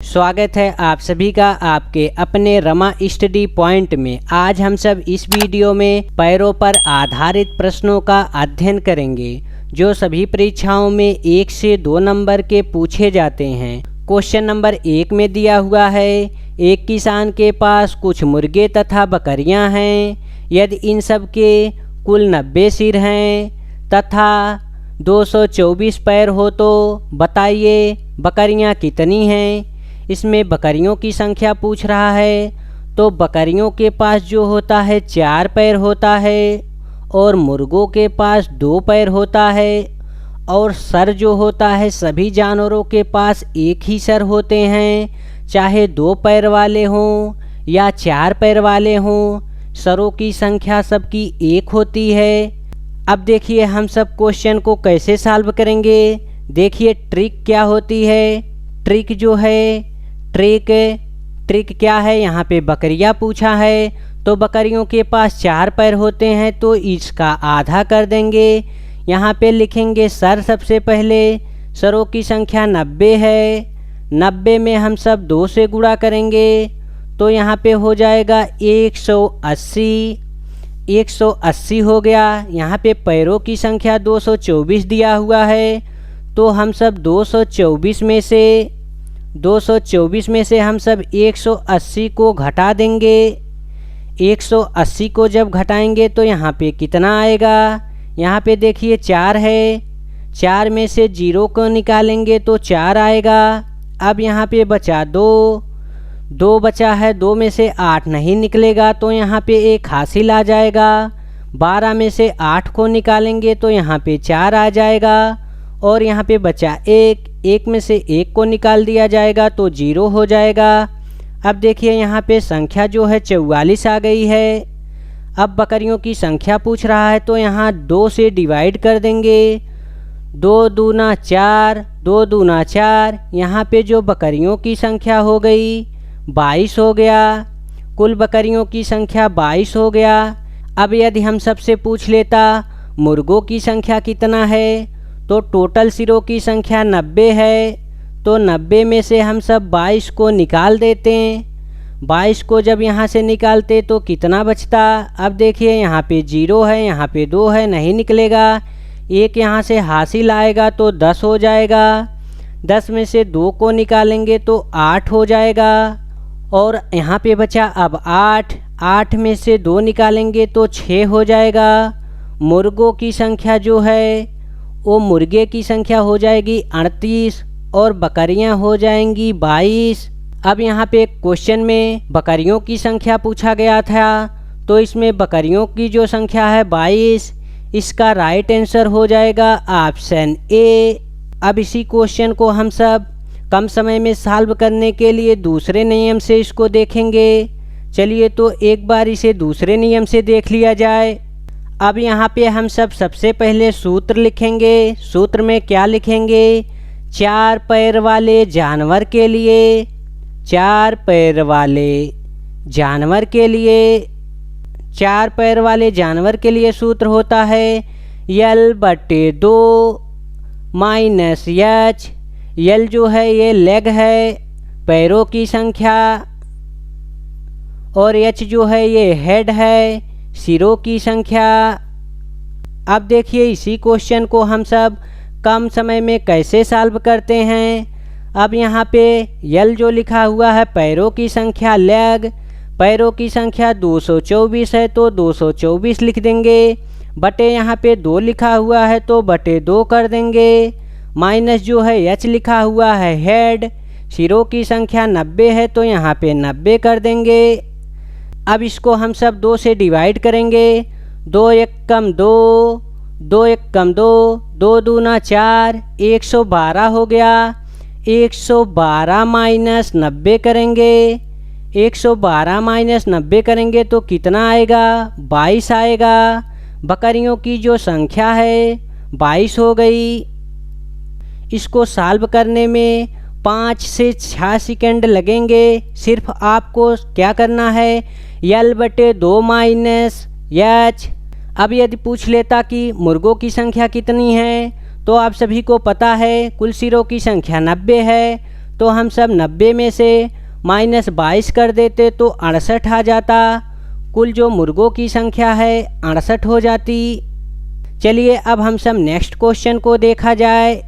स्वागत है आप सभी का आपके अपने रमा स्टडी पॉइंट में। आज हम सब इस वीडियो में पैरों पर आधारित प्रश्नों का अध्ययन करेंगे जो सभी परीक्षाओं में 1 से 2 नंबर के पूछे जाते हैं। क्वेश्चन नंबर 1 में दिया हुआ है, एक किसान के पास कुछ मुर्गे तथा बकरियां हैं। यदि इन सब के कुल 90 सिर हैं तथा 224 पैर हो तो बताइए बकरियां कितनी हैं। इसमें बकरियों की संख्या पूछ रहा है, तो बकरियों के पास जो होता है 4 पैर होता है और मुर्गों के पास 2 पैर होता है और सर जो होता है सभी जानवरों के पास एक ही सर होते हैं, चाहे 2 पैर वाले हों या 4 पैर वाले हों, सरों की संख्या सबकी एक होती है। अब देखिए हम सब क्वेश्चन को कैसे सॉल्व करेंगे। देखिए ट्रिक क्या होती है। ट्रिक जो है ट्रिक क्या है, यहाँ पे बकरियाँ पूछा है तो बकरियों के पास 4 पैर होते हैं तो इसका आधा कर देंगे। यहाँ पे लिखेंगे सर। सबसे पहले सरों की संख्या 90 है, 90 में हम सब 2 से गुणा करेंगे तो यहाँ पे हो जाएगा 180 हो गया। यहाँ पे पैरों की संख्या 224 दिया हुआ है तो हम सब 224 में से हम सब 180 को घटा देंगे। 180 को जब घटाएंगे तो यहाँ पे कितना आएगा। यहाँ पे देखिए 4 है, 4 में से 0 को निकालेंगे तो 4 आएगा। अब यहाँ पे बचा 2 बचा है, 2 में से 8 नहीं निकलेगा तो यहाँ पे 1 हासिल आ जाएगा। 12 में से 8 को निकालेंगे तो यहाँ पे 4 आ जाएगा और यहाँ पे बचा 1 में से 1 को निकाल दिया जाएगा तो 0 हो जाएगा। अब देखिए यहाँ पे संख्या जो है 44 आ गई है। अब बकरियों की संख्या पूछ रहा है तो यहाँ 2 से डिवाइड कर देंगे। 2 दूना 4, यहाँ पे जो बकरियों की संख्या हो गई 22 हो गया। कुल बकरियों की संख्या 22 हो गया। अब यदि हम सबसे पूछ लेता मुर्गों की संख्या कितना है, तो टोटल सिरों की संख्या 90 है तो 90 में से हम सब 22 को निकाल देते हैं। 22 को जब यहाँ से निकालते तो कितना बचता। अब देखिए यहाँ पे 0 है, यहाँ पे 2 है, नहीं निकलेगा। 1 यहाँ से हासिल आएगा तो 10 हो जाएगा। 10 में से 2 को निकालेंगे तो 8 हो जाएगा और यहाँ पे बचा अब 8 में से 2 निकालेंगे तो 6 हो जाएगा। मुर्गों की संख्या जो है वो मुर्गे की संख्या हो जाएगी 38 और बकरियां हो जाएंगी 22। अब यहाँ पे क्वेश्चन में बकरियों की संख्या पूछा गया था तो इसमें बकरियों की जो संख्या है 22, इसका राइट आंसर हो जाएगा ऑप्शन ए। अब इसी क्वेश्चन को हम सब कम समय में सॉल्व करने के लिए दूसरे नियम से इसको देखेंगे। चलिए तो एक बार इसे दूसरे नियम से देख लिया जाए। अब यहाँ पे हम सब सबसे पहले सूत्र लिखेंगे। सूत्र में क्या लिखेंगे, 4 पैर वाले जानवर के लिए 4 पैर वाले जानवर के लिए सूत्र होता है L/2 माइनस H। L जो है ये लेग है, पैरों की संख्या, और H जो है ये हेड है, सिरों की संख्या। अब देखिए इसी क्वेश्चन को हम सब कम समय में कैसे सॉल्व करते हैं। अब यहाँ पे L जो लिखा हुआ है पैरों की संख्या लेग, पैरों की संख्या 224 है तो 224 लिख देंगे। बटे यहाँ पे 2 लिखा हुआ है तो बटे 2 कर देंगे। माइनस जो है H लिखा हुआ है हेड, सिरों की संख्या 90 है तो यहाँ पे 90 कर देंगे। अब इसको हम सब 2 से डिवाइड करेंगे। 2 एकम 2, 2 दूना 4, 112 हो गया। 112 माइनस 90 करेंगे। 112 माइनस 90 करेंगे तो कितना आएगा, 22 आएगा। बकरियों की जो संख्या है 22 हो गई। इसको सॉल्व करने में 5 से 6 सेकंड लगेंगे। सिर्फ आपको क्या करना है, L/2 माइनस H। अब यदि पूछ लेता कि मुर्गों की संख्या कितनी है तो आप सभी को पता है कुल सिरों की संख्या 90 है तो हम सब 90 में से -22 कर देते तो 68 आ जाता। कुल जो मुर्गों की संख्या है 68 हो जाती। चलिए अब हम सब नेक्स्ट क्वेश्चन को देखा जाए।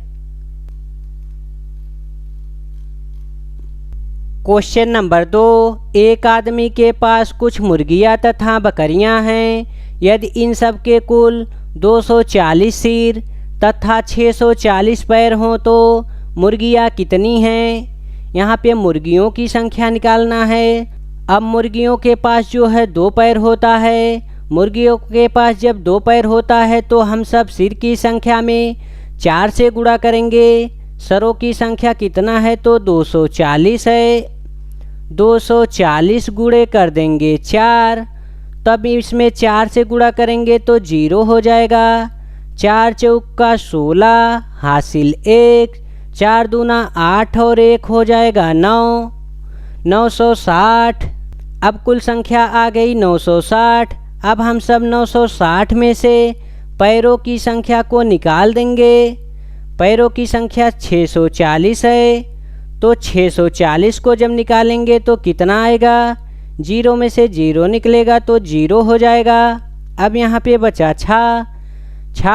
क्वेश्चन नंबर 2, एक आदमी के पास कुछ मुर्गियां तथा बकरियां हैं। यदि इन सब के कुल 240 सिर तथा 640 पैर हों तो मुर्गियां कितनी हैं? यहाँ पे मुर्गियों की संख्या निकालना है। अब मुर्गियों के पास जो है 2 पैर होता है। मुर्गियों के पास जब 2 पैर होता है तो हम सब सिर की संख्या में 4 से गुणा करेंगे। सरों की संख्या कितना है तो 240 है। 240 गुणे कर देंगे 4, तब इसमें 4 से गुणा करेंगे तो 0 हो जाएगा। 4 चौका 16 हासिल 1, 4 दूना 8 और 1 हो जाएगा 9, 960। अब कुल संख्या आ गई 960। अब हम सब 960 में से पैरों की संख्या को निकाल देंगे। पैरों की संख्या 640 है, तो 640 को जब निकालेंगे तो कितना आएगा? 0 में से 0 निकलेगा तो 0 हो जाएगा। अब यहाँ पे बचा 6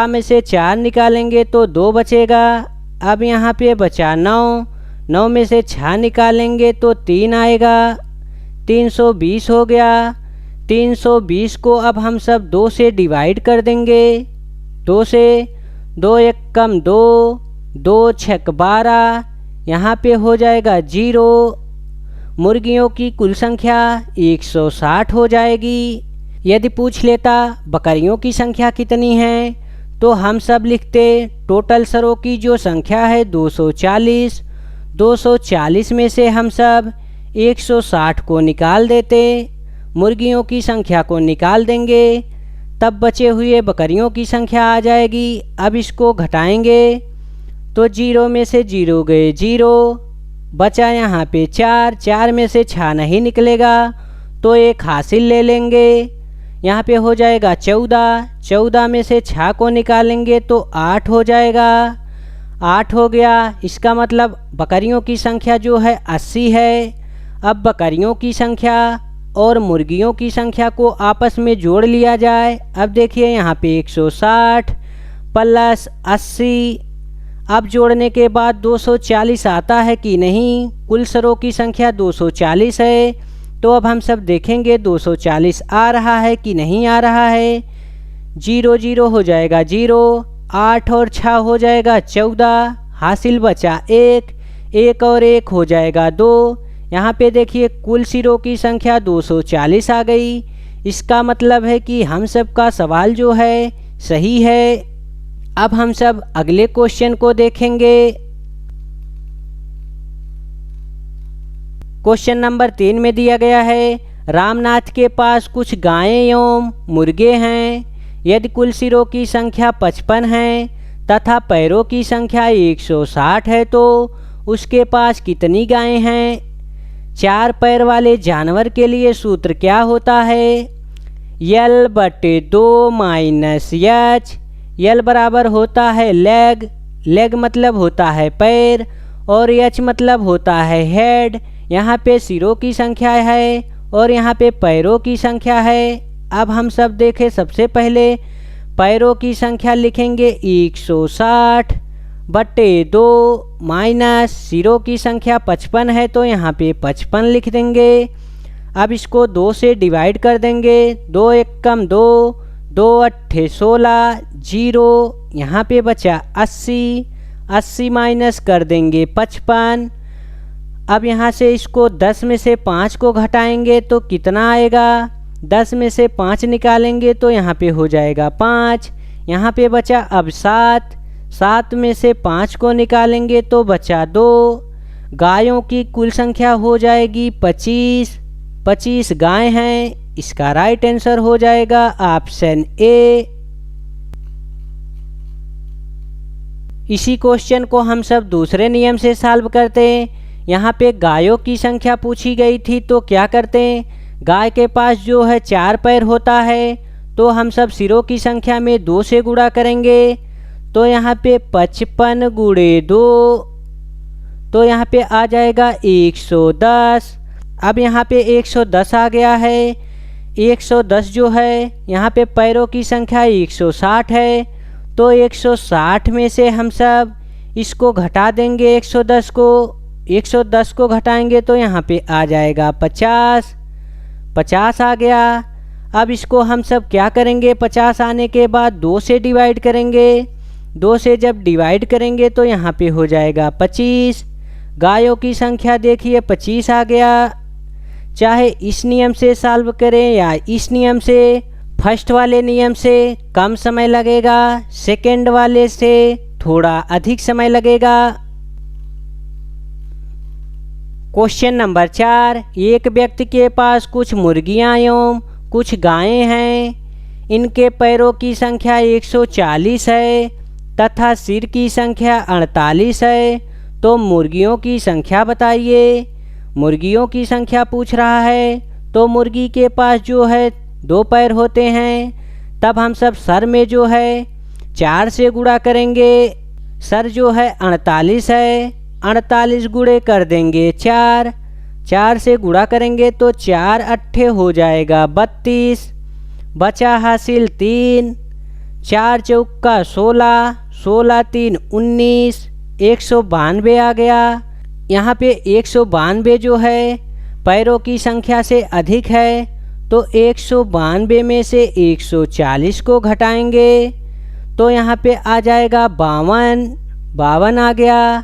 में से 4 निकालेंगे तो 2 बचेगा। अब यहाँ पे बचा 9 में से 6 निकालेंगे तो 3 आएगा। 320 हो गया। 320 को अब हम सब 2 से डिवाइड कर देंगे। 2 से 2 एक कम 2, 2 छक 12, यहाँ पे हो जाएगा 0। मुर्गियों की कुल संख्या 160 हो जाएगी। यदि पूछ लेता बकरियों की संख्या कितनी है तो हम सब लिखते टोटल सरों की जो संख्या है 240। 240 में से हम सब 160 को निकाल देते, मुर्गियों की संख्या को निकाल देंगे, तब बचे हुए बकरियों की संख्या आ जाएगी। अब इसको घटाएंगे तो 0 में से 0 गए 0, बचा यहाँ पे 4 में से 6 नहीं निकलेगा तो 1 हासिल ले लेंगे। यहाँ पे हो जाएगा 14 में से 6 को निकालेंगे तो 8 हो जाएगा। 8 हो गया। इसका मतलब बकरियों की संख्या जो है 80 है। अब बकरियों की संख्या और मुर्गियों की संख्या को आपस में जोड़ लिया जाए। अब देखिए यहाँ पे 160 प्लस 80, अब जोड़ने के बाद 240 आता है कि नहीं? कुल सरों की संख्या 240 है, तो अब हम सब देखेंगे 240 आ रहा है कि नहीं आ रहा है। 0 0 हो जाएगा 0, 8 और 6 हो जाएगा 14, हासिल बचा 1 और 1 हो जाएगा 2। यहाँ पे देखिए कुल सिरों की संख्या 240 आ गई। इसका मतलब है कि हम सब का सवाल जो है सही है। अब हम सब अगले क्वेश्चन को देखेंगे। क्वेश्चन नंबर 3 में दिया गया है, रामनाथ के पास कुछ गायें एवं मुर्गे हैं। यदि कुल सिरों की संख्या 55 है तथा पैरों की संख्या 160 है तो उसके पास कितनी गायें हैं? 4 पैर वाले जानवर के लिए सूत्र क्या होता है? L/2 - H। L बराबर होता है लेग मतलब होता है पैर, और H मतलब होता है हेड। यहाँ पे सिरों की संख्या है और यहाँ पे पैरों की संख्या है। अब हम सब देखें, सबसे पहले पैरों की संख्या लिखेंगे 160/2 माइनस सिरों की संख्या 55 है तो यहाँ पे 55 लिख देंगे। अब इसको 2 से डिवाइड कर देंगे। 2 एक कम 2, 2 अट्ठे 16, 0, यहाँ पे बचा 80 माइनस कर देंगे 55। अब यहाँ से इसको 10 में से 5 को घटाएंगे तो कितना आएगा? 10 में से 5 निकालेंगे तो यहाँ पे हो जाएगा 5। यहाँ पे बचा अब 7 में से 5 को निकालेंगे तो बचा 2। गायों की कुल संख्या हो जाएगी 25 गाय हैं। इसका राइट आंसर हो जाएगा ऑप्शन ए। इसी क्वेश्चन को हम सब दूसरे नियम से सॉल्व करते हैं। यहाँ पे गायों की संख्या पूछी गई थी तो क्या करते हैं, गाय के पास जो है 4 पैर होता है तो हम सब सिरों की संख्या में 2 से गुणा करेंगे। तो यहाँ पे 55 × 2, तो यहाँ पे आ जाएगा 110। अब यहाँ पे 110 आ गया है। 110 जो है यहाँ पे पैरों की संख्या 160 है, तो 160 में से हम सब इसको घटा देंगे। 110 को घटाएंगे तो यहाँ पे आ जाएगा 50। 50 आ गया। अब इसको हम सब क्या करेंगे, 50 आने के बाद 2 से डिवाइड करेंगे। 2 से जब डिवाइड करेंगे तो यहाँ पे हो जाएगा 25। गायों की संख्या देखिए 25 आ गया। चाहे इस नियम से सॉल्व करें या इस नियम से, फर्स्ट वाले नियम से कम समय लगेगा, सेकंड वाले से थोड़ा अधिक समय लगेगा। क्वेश्चन नंबर 4, एक व्यक्ति के पास कुछ मुर्गियां एवं कुछ गायें हैं। इनके पैरों की संख्या 140 है तथा सिर की संख्या 48 है, तो मुर्गियों की संख्या बताइए। मुर्गियों की संख्या पूछ रहा है, तो मुर्गी के पास जो है 2 पैर होते हैं, तब हम सब सर में जो है 4 से गुणा करेंगे। सर जो है 48 है, 48 गुणे कर देंगे 4। 4 से गुणा करेंगे तो 4 अट्ठे हो जाएगा 32। बचा हासिल 3। 4 चौका 16, 16 3 19, 192 आ गया। यहाँ पे 192 जो है पैरों की संख्या से अधिक है, तो 192 में से 140 को घटाएंगे तो यहाँ पे आ जाएगा 52। 52 आ गया।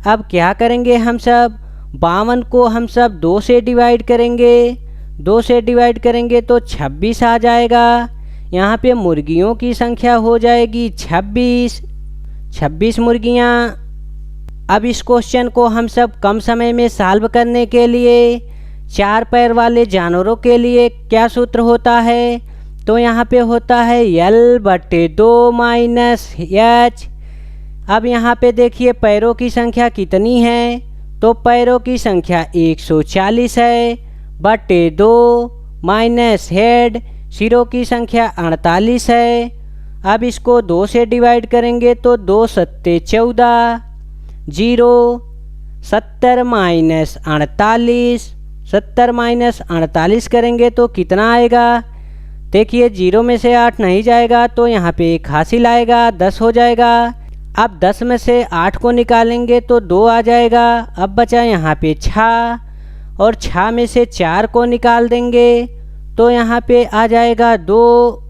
अब क्या करेंगे हम सब, 52 को हम सब 2 से डिवाइड करेंगे। 2 से डिवाइड करेंगे तो 26 आ जाएगा। यहाँ पे मुर्गियों की संख्या हो जाएगी 26 मुर्गियाँ। अब इस क्वेश्चन को हम सब कम समय में सॉल्व करने के लिए 4 पैर वाले जानवरों के लिए क्या सूत्र होता है, तो यहाँ पे होता है L/2 - H। अब यहाँ पे देखिए पैरों की संख्या कितनी है, तो पैरों की संख्या 140 है बटे 2 माइनस हेड, सिरों की संख्या 48 है। अब इसको 2 से डिवाइड करेंगे तो 2 सत्ते 14, 0 70 माइनस 48, 70 माइनस 48 करेंगे तो कितना आएगा। देखिए 0 में से 8 नहीं जाएगा तो यहाँ पे 1 हासिल आएगा, 10 हो जाएगा। अब 10 में से 8 को निकालेंगे तो 2 आ जाएगा। अब बचा यहाँ पे 6, और 6 में से 4 को निकाल देंगे तो यहाँ पे आ जाएगा 2।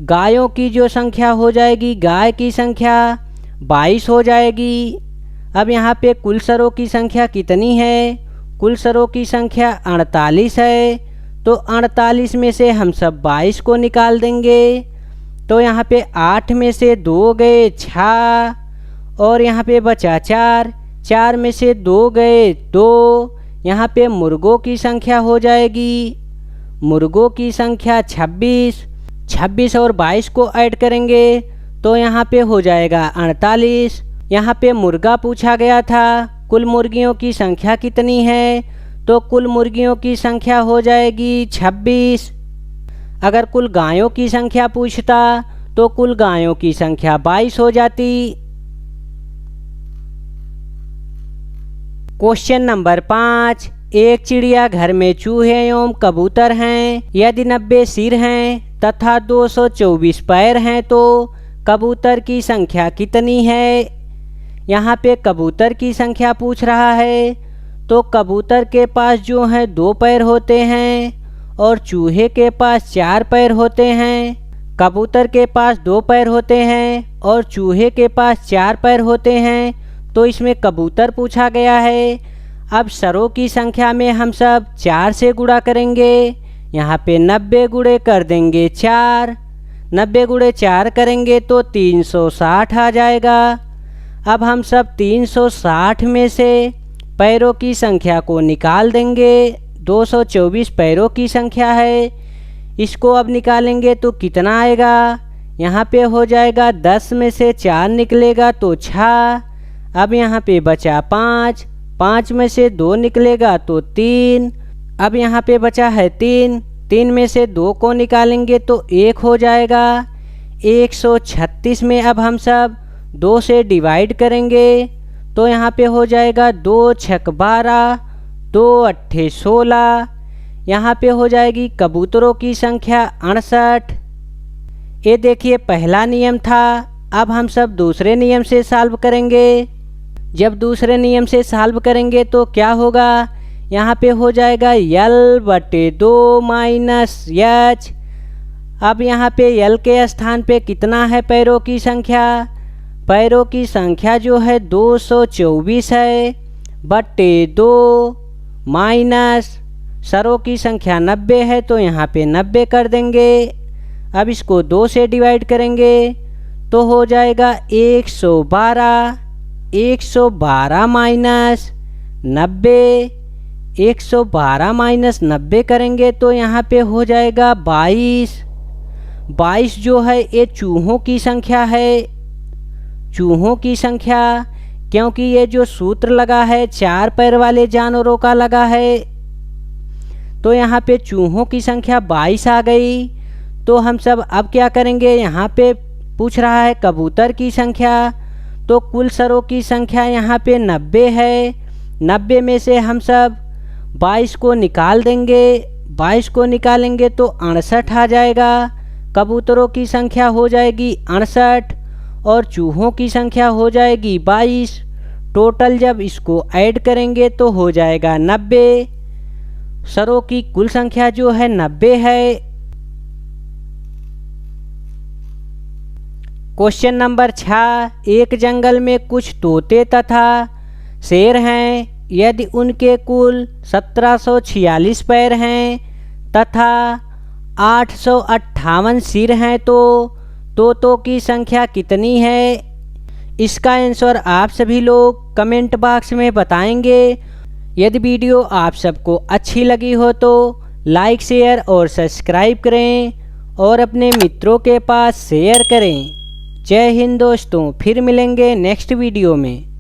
गायों की जो संख्या हो जाएगी, गाय की संख्या 22 हो जाएगी। अब यहाँ पे कुल सरों की संख्या कितनी है, कुल सरों की संख्या 48 है, तो 48 में से हम सब 22 को निकाल देंगे तो यहाँ पे 8 में से 2 गए 6, और यहाँ पे बचा 4, 4 में से 2 गए 2। यहाँ पे मुर्गों की संख्या हो जाएगी, मुर्गों की संख्या 26 और 22 को ऐड करेंगे तो यहाँ पे हो जाएगा 48। यहाँ पे मुर्गा पूछा गया था, कुल मुर्गियों की संख्या कितनी है, तो कुल मुर्गियों की संख्या हो जाएगी 26। अगर कुल गायों की संख्या पूछता तो कुल गायों की संख्या 22 हो जाती। क्वेश्चन नंबर 5, एक चिड़िया घर में चूहे एवं कबूतर हैं। यदि 90 सिर हैं तथा 224 पैर हैं तो कबूतर की संख्या कितनी है। यहाँ पे कबूतर की संख्या पूछ रहा है, तो कबूतर के पास जो है 2 पैर होते हैं और चूहे के पास 4 पैर होते हैं। कबूतर के पास 2 पैर होते हैं और चूहे के पास 4 पैर होते हैं, तो इसमें कबूतर पूछा गया है। अब सरों की संख्या में हम सब 4 से गुणा करेंगे। यहाँ पे 90 गुणे कर देंगे 4, 90 गुणे 4 करेंगे तो 360 आ जाएगा। अब हम सब 360 में से पैरों की संख्या को निकाल देंगे। 224 पैरों की संख्या है, इसको अब निकालेंगे तो कितना आएगा। यहाँ पे हो जाएगा 10 में से 4 निकलेगा तो 6। अब यहाँ पे बचा 5, 5 में से 2 निकलेगा तो 3। अब यहाँ पे बचा है 3, 3 में से 2 को निकालेंगे तो 1 हो जाएगा। 136 में अब हम सब 2 से डिवाइड करेंगे तो यहाँ पे हो जाएगा 2 छक 12, 2 अट्ठे 16। यहाँ पे हो जाएगी कबूतरों की संख्या 68। ये देखिए पहला नियम था। अब हम सब दूसरे नियम से सॉल्व करेंगे। जब दूसरे नियम से सॉल्व करेंगे तो क्या होगा, यहाँ पे हो जाएगा L/2 माइनस H। अब यहाँ पे L के स्थान पे कितना है पैरों की संख्या, पैरों की संख्या जो है 224 है, बटे 2 माइनस सरों की संख्या 90 है, तो यहाँ पे 90 कर देंगे। अब इसको 2 से डिवाइड करेंगे तो हो जाएगा 112। 112 माइनस 90, 112 माइनस 90 करेंगे तो यहाँ पे हो जाएगा 22। 22 जो है ये चूहों की संख्या है, चूहों की संख्या, क्योंकि ये जो सूत्र लगा है 4 पैर वाले जानवरों का लगा है, तो यहाँ पे चूहों की संख्या 22 आ गई। तो हम सब अब क्या करेंगे, यहाँ पे पूछ रहा है कबूतर की संख्या, तो कुल सरों की संख्या यहाँ पे 90 है। 90 में से हम सब 22 को निकाल देंगे। 22 को निकालेंगे तो 68 आ जाएगा। कबूतरों की संख्या हो जाएगी 68 और चूहों की संख्या हो जाएगी 22। टोटल जब इसको ऐड करेंगे तो हो जाएगा 90। सरों की कुल संख्या जो है 90 है। क्वेश्चन नंबर 6, एक जंगल में कुछ तोते तथा शेर हैं। यदि उनके कुल 1746 पैर हैं तथा 858 सिर हैं तो तोतों की संख्या कितनी है? इसका आंसर आप सभी लोग कमेंट बॉक्स में बताएंगे। यदि वीडियो आप सबको अच्छी लगी हो तो लाइक शेयर और सब्सक्राइब करें और अपने मित्रों के पास शेयर करें। जय हिंद दोस्तों, फिर मिलेंगे नेक्स्ट वीडियो में।